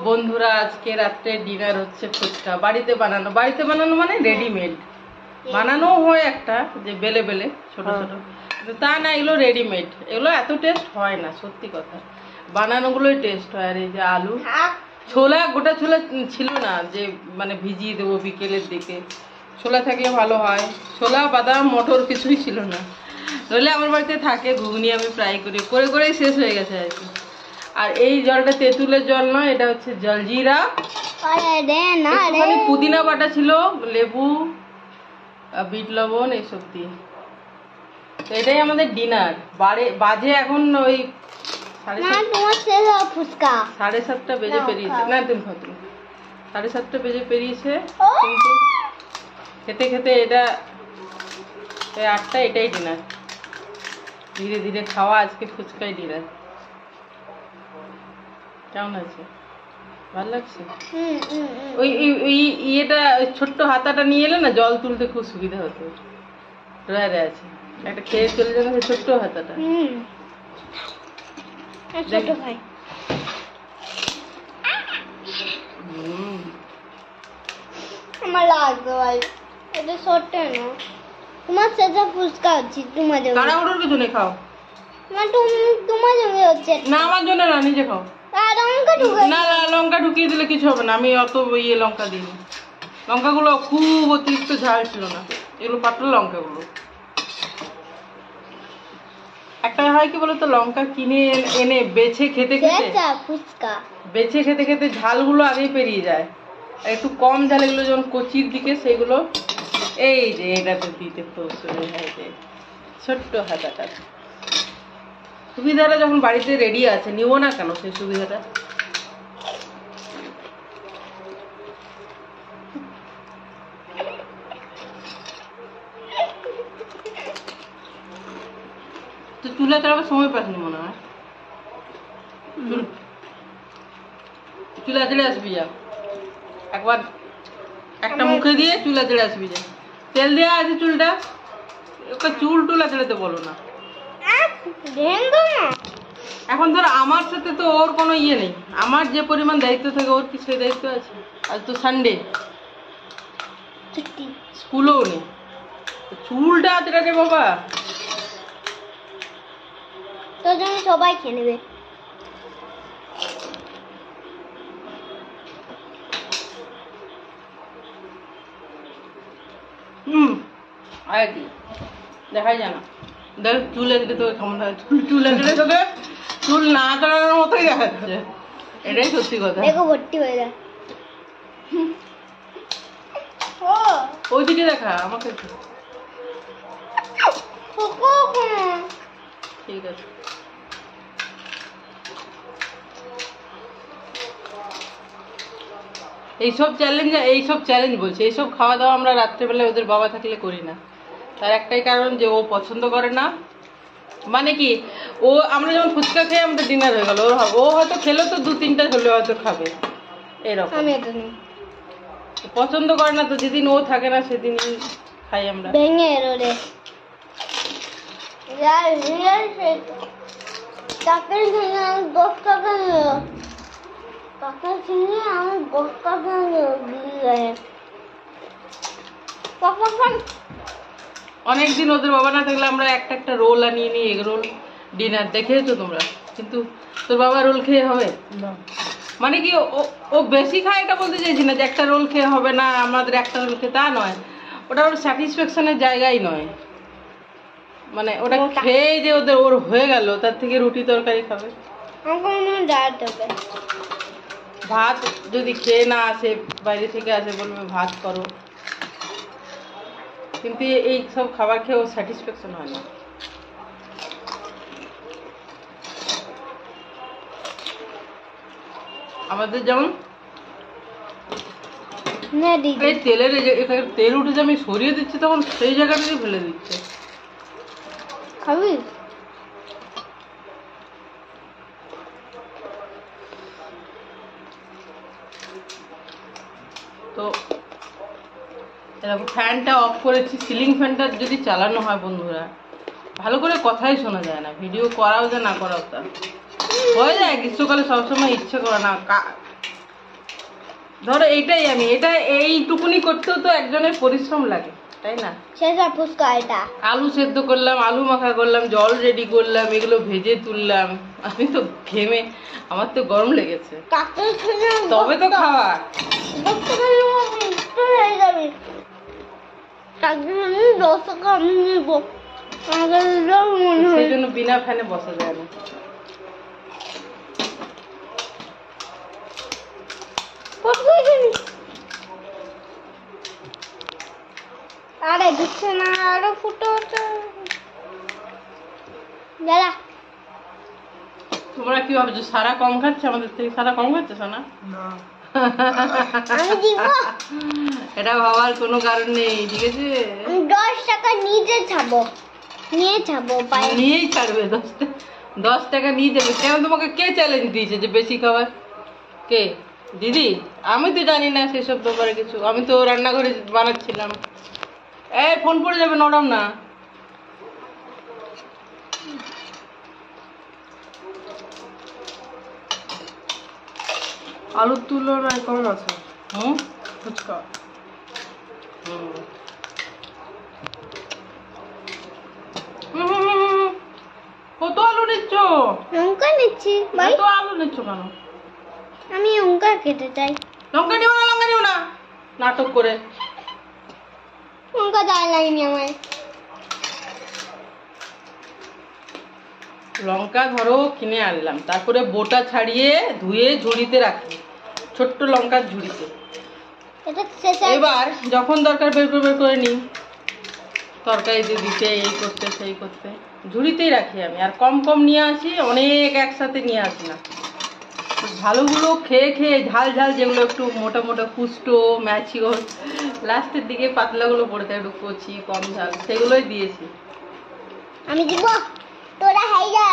বন্ধুরা আজকে রাত্রে ডিনার হচ্ছে ফুচকা। বাড়িতে বানানো মানে রেডিমেড বানানো হয় একটা যে বেলে বেলে ছোট ছোট, তা না, এগুলো রেডিমেড। এগুলো এত টেস্ট হয় না, সত্যি কথা, বানানোগুলোই টেস্ট হয়। আর এই যে আলু, ছোলা, গোটা ছোলা ছিল না যে মানে ভিজিয়ে দেবো বিকেলের দিকে, ছোলা থাকলে ভালো হয়। ছোলা, বাদাম, মটর কিছুই ছিল না, নইলে আমার বাড়িতে থাকে। ঘুগনি আমি ফ্রাই করে করেই শেষ হয়ে গেছে আর কি। আর এই জলটা তেঁতুলের জল নয়, এটা হচ্ছে জলজিরা, পুদিনা বাটা ছিল, লেবু, বিট লবণ, এইসব দিয়ে। তো এটাই আমাদের ডিনার। বাজে এখন ওই 7:30 বেজে পেরিয়েছে। না, তুমি 7:30 বেজে পেরিয়েছে, কিন্তু খেতে খেতে এটা 8টা, এটাই ডিনার। ধীরে ধীরে খাওয়া, আজকে ফুচকাই ডিনার। কেমন আছে? ভালো লাগছে? ওই ইয়েটা, ছোট্ট হাতাটা নিয়ে এলে না, জল তুলতে খুব সুবিধা হতো। ড্রয়ারে আছে একটা, খেয়ে চলে যাবে ছোট্ট হাতাটা। আমার লাগবে ভাই, এটা ছোট্ট না। তোমার সেটা ফুচকা হচ্ছে, তোমার জন্য। তাড়াহুড়োর কিছু নেই, খাও। তোমার জন্য হচ্ছে না, আমার জন্য না, নিজে খাও। না, লঙ্কা ঢুকিয়ে দিলে কিছু হবে না। আমি অত লঙ্কা দিইনি। লঙ্কাগুলো খুব অতিরিক্ত ঝাল ছিল না, এগুলো পাতলা লঙ্কাগুলো। একটা হয় কি বলতো, লঙ্কা কিনে এনে বেছে খেতে খেতে ঝালগুলো আগেই পেরিয়ে যায়। একটু কম ঝাল, এগুলো যখন কচির দিকে, সেগুলো এই যে এটাতে দিতে খুব সুবিধা হয়। ছোট্ট হাতাটা, সুবিধাটা যখন বাড়িতে রেডি আছে, নিব না কেন সেই সুবিধাটা? তো চুলা চালাবার সময় পাসনি মনে হয়। চুলা চলে আসবি যা, একবার একটা মুখে দিয়ে চুলা চলে আসবি যা। তেল দেওয়া আছে চুলটা, ওকে চুল টুলা চলাতে বলো না। এখন ধর আমার সাথে তো ওর কোনো ইয়ে নেই, আমার যে পরিমাণ দায়িত্ব থাকে ওর কি সেই দায়িত্ব আছে? আজ তো সানডে, স্কুলও নেই, চুলটা আছে বাবা। তোর জন্য সবাই খেয়ে নেবে। আর কি দেখাই যায় না। দেখ চুলে দিলে তোকে কেমন লাগে, চুলে দিলে তোকে চুল না চালানোর মতোই দেখাচ্ছে। এটাই সত্যি কথা। দেখো ভর্তি হয়ে যায়। ওইদিকে দেখা, আমাকে ঠিক আছে। এইসব চ্যালেঞ্জ বলছে, এইসব খাওয়া দাওয়া আমরা রাত্রেবেলায় ওদের বাবা থাকলে করি না। তার একটাই কারণ যে ও পছন্দ করে না। মানে কি, ও আমরা যেমন ফুচকা খেয়ে আমাদের ডিনার হয়ে গেল, ও হয়তো খেলো তো 2-3টা হলে হয়তো খাবে, এরকম। পছন্দ করে না, তো যেদিন ও থাকে না সেদিনই খাই আমরা। অনেকদিন ওদের বাবা না থাকলে আমরা একটা রোল আনিয়ে নিই, এগ রোল ডিনার, দেখেছো তোমরা? কিন্তু তোর বাবা রোল খেয়ে হবে না। মানে কি, ও বেশি খায় এটা বলতে চাইছি না যে একটা রোল খেয়ে হবে না, আমাদের একটা রোল খেয়ে, তা নয়। ওটা ওর স্যাটিসফ্যাকশনের জায়গাই নয়। মানে ওটা খেয়ে যে ওর হয়ে গেল, তার থেকে রুটি তরকারি খাবে। ভাত যদি খেয়ে না আসে, বাইরে থেকে আসে, বলবে ভাত করো। কিন্তু এই সব খাবার খেয়ে ওর স্যাটিসফ্যাকশন হয় না। আমাদের যেমন এই তেলের তেল উঠেছে, আমি সরিয়ে দিচ্ছি, তখন সেই জায়গাটাই ফেলে দিচ্ছে। খাবি? তো এরকম ফ্যানটা অফ করেছি। সিলিং ফ্যানটা যদি চালানো হয় বন্ধুরা, ভালো করে কথাই শোনা যায় না, ভিডিও করাও যায় না করাও তা হয়ে যায়। গ্রীষ্মকালে সবসময় ইচ্ছে করে না। ধরো এইটাই আমি এইটুকুনি করতেও তো একজনের পরিশ্রম লাগে, তাই না? সেটা ফুচকা এটা। আলু সেদ্ধ করলাম, আলু মাখা করলাম, জল রেডি করলাম, এগুলো ভেজে তুললাম। আমি তো ঘেমে, আমার তো গরম লেগেছে, কাকুর খেলে তবে তো খাওয়া। হয়ে যাবে। কাকুর আমি 10 টাকা আমি নিব। আমাকে মনে হয় সেই জন্য বিনা ফ্যানে বসা যায় না। আরে দিচ্ছে না, আরো ফুটো দাদা। তোমরা কি ভাবছো সারা কম খাচ্ছে আমাদের থেকে? সারা কম খাচ্ছে সোনা? আমি দিব। এটা ভাবার কোনো কারণ নেই, ঠিক আছে? আমি 10 টাকা নিয়ে যাবো, নিয়েই ছাড়বে। 10 টাকা নিয়ে যাবে কেন? তোমাকে কে চ্যালেঞ্জ দিয়েছে যে বেশি খাবার? কে? দিদি? আমি তো জানি না সেসব ব্যাপারে কিছু, আমি তো রান্নাঘরে বানাচ্ছিলাম। ফোন পড়ে যাবে, নরম না। আলুর তুলনায় কম আছে। ফুচকা। কত আলু নিচ্ছ? লঙ্কা নিচ্ছি ভাই। কত আলু নিচ্ছ কেন? আমি লঙ্কা খেতে চাই। লঙ্কা নিও না, লঙ্কা নিও না, নাটক করে। লঙ্কা দেয় লাগেনি আমায়। লঙ্কা ধরো কিনে আনলাম, তারপরে বোটা ছাড়িয়ে ধুয়ে ঝুড়িতে রাখি, ছোট্ট লঙ্কার ঝুড়িতে। এটা শেষে এবার যখন দরকার বের করে নিই, তরকারিতে দিতে, এই করতে সেই করতে, ঝুড়িতেই রাখি আমি। আর কম কম নিয়ে আসি, অনেক একসাথে নিয়ে আসি না। ভালোগুলো খেয়ে খেয়ে ঝাল ঝাল যেগুলো একটু মোটা মোটা পুষ্ট ম্যাচিওর, লাস্টের দিকে পাতলাগুলো পড়তে একটু কচি কম ঝাল, সেগুলোই দিয়েছি। আমি দিব, তোরা হাই যা।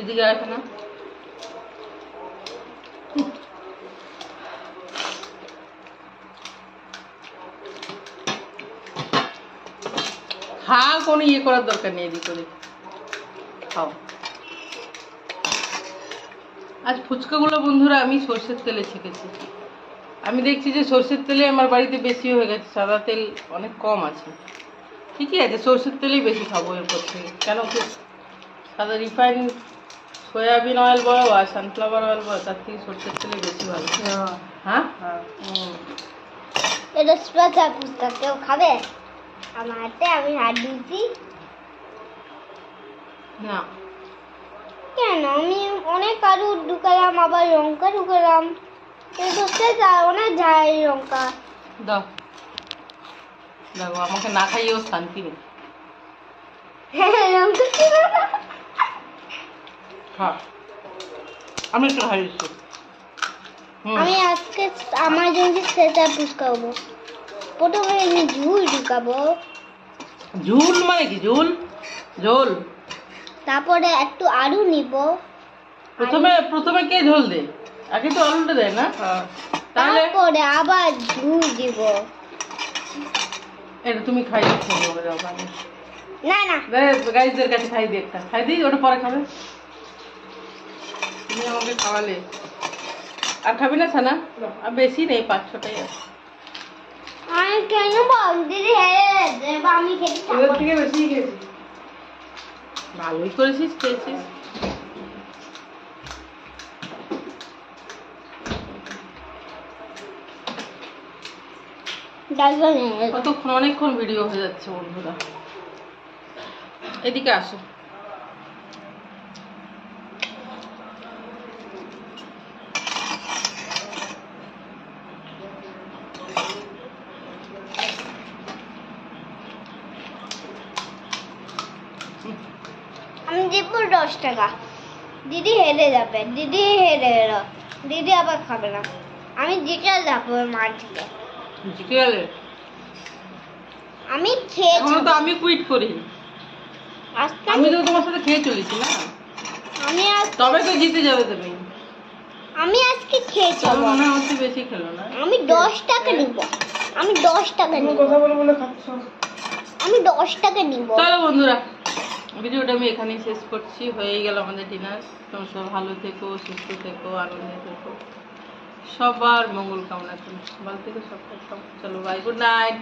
এদিকে আসে না। হ্যাঁ, কোনো ইয়ে করার দরকার নেই, এদিক ওদিক খাও। আজ ফুচকাগুলো বন্ধুরা আমি সর্ষের তেলে ছেঁকেছি। আমি দেখছি যে সর্ষের তেলে আমার বাড়িতে বেশি হয়ে গেছে, সাদা তেল অনেক কম আছে। ঠিকই আছে, সর্ষের তেলেই বেশি খাবো এরপর থেকে। কেন কি সাদা রিফাইন সয়াবিন অয়েল বলো আর সানফ্লাওয়ার অয়েল বলো, তার থেকে সর্ষের তেলে বেশি ভালো। হ্যাঁ, এটা স্পেশাল ফুচকা, কেউ খাবে? আমার হাতে আমি হাত দিয়েছি। না, কেন? আমি অনেক আলু ঢুকালাম, আবার লঙ্কা ঢুকালাম, কিন্তু সেটা অনেক ঝাল লঙ্কা। দাও, দেখো আমাকে না খাইয়েও শান্তি নেই। লঙ্কা ছিল না। হ্যাঁ, আমি একটু খাইয়েছি। আমি আজকে আমার জন্য সেটা ফুচকা খাবো। প্রথমে আমি ঝুল ঢুকাবো, ঝুল মানে কি? ঝুল ঝোল। তারপরে একটু আলু নিব, প্রথমে কে ঝোল দেয়? আগে তো আলুটা দেয় না? তাহলে তারপরে আবার ঝুল দিব। এটা তুমি খাই দিচ্ছ না না, গাইজদের কাছে খাই দিই, একটা খাই দিই, ওটা পরে খাবে। তুমি আমাকে খাওয়ালে আর খাবি না ছানা? আর বেশি নেই, 5-6টাই আছে। আমি কেন বল দিদি? হ্যাঁ দেব, আমি খেতে এবার চাবো। থেকে বেশি খেয়েছি। ভালোই করেছিস, খেয়েছিস। কতক্ষণ, অনেকক্ষণ ভিডিও হয়ে যাচ্ছে বন্ধুরা। এদিকে আসো। আমি দিব 10 টাকা। দিদি হেরে যাবে, দিদি হেরে গেল, দিদি আবার খাবে না। আমি জিতে যাবো মার থেকে। জিতে গেলে আমি খেয়েছি, এখনো তো আমি কুইট করি। আজকে আমি তো তোমার সাথে খেয়ে চলেছি না। আমি আজ তবে তো জিতে যাবে তুমি। আমি আজকে খেয়েছি তবে মনে হচ্ছে বেশি খেলো না। আমি 10 টাকা নিব। আমি 10 টাকা তুমি নিব। কথা বলে বলে খাচ্ছ। আমি 10 টাকা নিব। চলো বন্ধুরা, ভিডিওটা আমি এখানেই শেষ করছি। হয়েই গেল আমাদের ডিনার। তোমরা সব ভালো থেকো, সুস্থ থেকো, আনন্দে থেকো, সবার মঙ্গল কামনা করি। ভালো থেকো, সব চলো বাই, গুড নাইট।